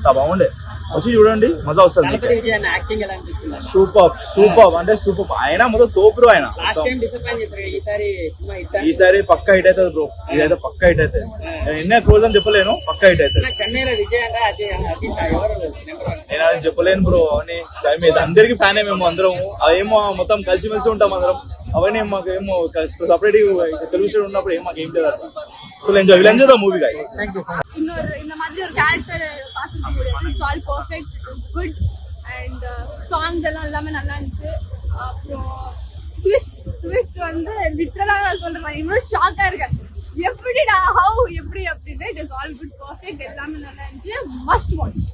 అంత బాగుండే. వచ్చి చూడండి, మజా వస్తుంది. సూపర్ అంటే సూపర్. ఆయన మొత్తం తోపురు. ఆయన ఈసారి పక్కా హిట్ అవుతుంది బ్రో. ఇదైతే పక్కా హిట్ అవుతుంది. నేను ఎన్నో క్లోజ్ అని చెప్పలేను, పక్కా హిట్ అవుతుంది. నేను అది చెప్పలేను బ్రో. అవన్నీ మీద అందరికి ఫ్యాన్ మేము అందరం. అవేమో మొత్తం కలిసిమెలిసి ఉంటాం అందరం. అవన్నీ మాకేమో సపరేట్ తెలుగు ఉన్నప్పుడు ఏం మాకు ఏం లేదు అట్లా. So we'll enjoy the movie, guys. Thank you. In the Madhya character it's all perfect. It was good and songs எல்லாமே நல்லா இருந்துச்சு. அப்புறம் ட்விஸ்ட் வந்து லிட்டரலா சொல்றேன், இன்னும் ஷாக்கா இருக்கேன். எப்படிடா ஹவ் எப்படி அப்படின்னு. It is all good, perfect, எல்லாமே நல்லா இருந்துச்சு. Must watch.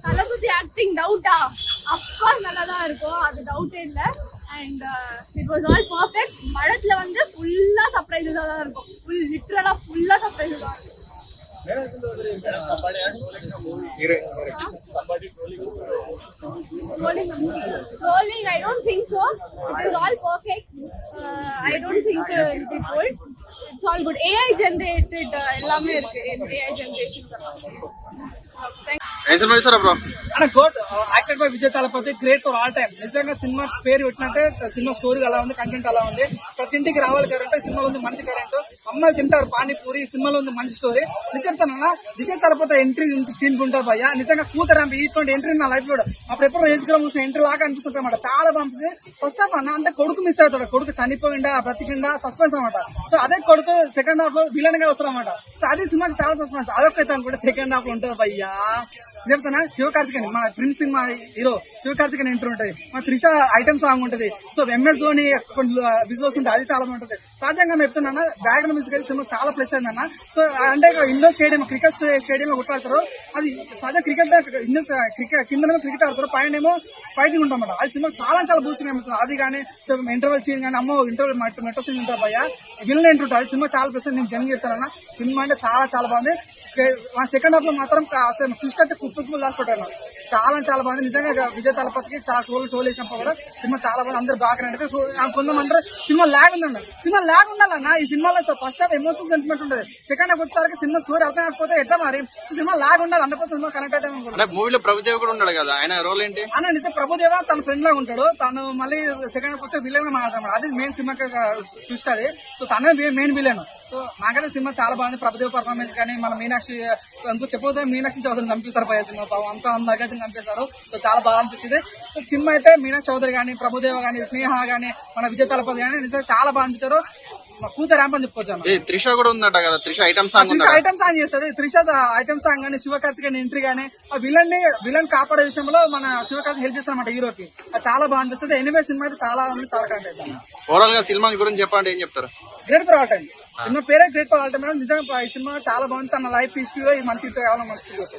தளபதி ஆக்டிங் டவுட்டா? அப்பா நல்லா தான் இருக்கும், அது டவுட்டே இல்ல. And it was all perfect. படத்துல வந்து ஃபுல்லா சர்ப்ரைஸஸா தான் இருக்கும். ஃபுல் லிட்டரலா ஃபுல்லா சர்ப்ரைஸஸா தான் இருக்கும். Trolling, I don't think so. It is all perfect. I don't think so it will be trolled. It's all good. AI generated எல்லாமே இருக்கு. AI generations எல்லாம். Acted by Vijay Thalapathy, great for all time. నిజంగా సినిమా పేరు పెట్టినట్టే సినిమా స్టోరీ అలా ఉంది, content అలా ఉంది. ప్రతి ఇంటికి రావాలి కరెంట్. సినిమాలో ఉంది మంచి కరెంట్, అమ్మాయిలు తింటారు పానీపూరి. సినిమాలో ఉంది మంచి స్టోరీ. నిజంగా విజయ్ తలపతి ఎంట్రీ సీన్ ఉంటుంది భయ్యా. నిజంగా కూతురు ఇటువంటి ఎంట్రీ నా లైఫ్ లో అప్పుడు ఎప్పుడు రేసుకురా చూసిన ఎంట్రీ లాగా అనిపిస్తుంది అనమాట. చాలా పంపిస్తే ఫస్ట్ హాఫ్ అన్న అంటే కొడుకు మిస్ అవుతాడు. కొడుకు చనిపోయిందా బ్రతికిండా సస్పెన్స్ అనమాట. సో అదే కొడుకు సెకండ్ హాఫ్ లో విలన్ గా వస్తారు అనమాట. సో అదే సినిమాకి చాలా సస్పెన్స్. అదొకైతే అనుకుంటే సెకండ్ హాఫ్ లో ఉంటుంది భయ్యా. చెప్తానా, శివకార్తికేయన్ మన prince cinema hero Sivakarthikeyan entry ఉంటది. మన త్రిష ఐటమ్ సాంగ్ ఉంటది. సో ఎంఎస్ ధోని కొన్ని విజువల్స్ ఉంటాయి, అది చాలా బాగుంటది. సహజంగా చెప్తున్నా బ్యాక్గ్రౌండ్ మ్యూజిక్ అయితే సినిమా చాలా ప్లస్ అయిందన్న. సో అంటే ఇండోర్ స్టేడియం, క్రికెట్ స్టేడియం లో కొట్లాడతారు. అది సహజ క్రికెట్ కిందనేమో క్రికెట్ ఆడతారు, పైన ఏమో ఫైటింగ్ ఉంటామన్నమాట. అది సినిమా చాలా చాలా బూస్టింగ్ అనిపిస్తుంది. అది కానీ ఇంటర్వెల్ సీన్ కానీ అమ్మో ఇంటర్వెల్ మెట్రో సీన్ ఉంటారు భయ్యా. విలన్ ఎంట్రీ ఉంటుంది. అది సినిమా చాలా ప్లస్. నేను జనం చెప్తానన్నా, సినిమా అంటే చాలా చాలా బాగుంది. సెకండ్ హాఫ్ లో మాత్రం ట్విస్ట్ అయితే కుప్పలు దాచుకుంటాను. చాలా చాలా బాగుంది. నిజంగా విజయ్ తలపతికి చాలా టోల్ వేసినప్పుడు కూడా సినిమా చాలా బాగుంది. అందరు బాగా కొంతమంటారు సినిమా లాగ్ ఉందండి. సినిమా లాగ్ ఉండాలన్నా. ఈ సినిమాలో ఫస్ట్ హాఫ్ ఎమోషనల్ సెంటిమెంట్ ఉంటుంది. సెకండ్ హాఫ్ వచ్చేసరికి సినిమా స్టోరీ అర్థం కాకపోతే ఎట్లా మరి. సినిమా లాగ్ ఉండాలి, 100% సినిమా కనెక్ట్ అయితే. మూవీలో ప్రభుదేవ కూడా ఉన్నాడు కదా, ఆయన రోల్ ఏంటి అన్న? నిజం ప్రభుదేవ తన ఫ్రెండ్ లాగా ఉంటాడు. తను మళ్ళీ సెకండ్ హాఫ్ వచ్చే విలన్ గా మాట్లాడతాడు. అది మెయిన్ సినిమాకి ట్విస్ట్. అది సో తనే మెయిన్ విలన్. సో నాకైతే సినిమా చాలా బాగుంది. ప్రభుదేవ పర్ఫార్మెన్స్ కానీ మన మీనాక్షి ఇంకో చెప్పబోతే మీనాక్షి చౌదరిని చంపిస్తారు పై సినిమా అంతా అందరికైతే చంపేశారు. సో చాలా బాగా అనిపించింది. సో సినిమా అయితే మీనాక్షి చౌదరి కానీ, ప్రభుదేవ కానీ, స్నేహ కానీ, మన విజయ్ తలపతి కానీ నిజంగా చాలా బాగా అనిపించారు. కూతురు ర్యాంప్ అని చెప్పుకోవచ్చు. త్రిష కూడా ఉందట కదా, త్రిష ఐటమ్ సాంగ్ చేస్తుంది. త్రిష ఐటమ్ సాంగ్ కానీ, శివకార్తికేయన్ ఎంట్రీ కానీ, ఆ విలన్ కాపాడే విషయంలో మన శివకార్తికేయన్ హెల్ప్ చేస్తారు అనమాట హీరోకి. అది చాలా బాగా అనిపిస్తుంది. ఎనీవే సినిమా అయితే చాలా కరెక్ట్ అయితే. ఓవరాల్ గా సినిమా గురించి చెప్పండి, ఏం చెప్తారు? Great for all time. Cinema పేరే గ్రేట్ ఫర్ ఆల్ టైమ్. నిజంగా ఈ సినిమా చాలా బాగుంది. తన లైఫ్ హిస్టరీలో ఈ మంచి కావాలని మనసుకుంటుంది.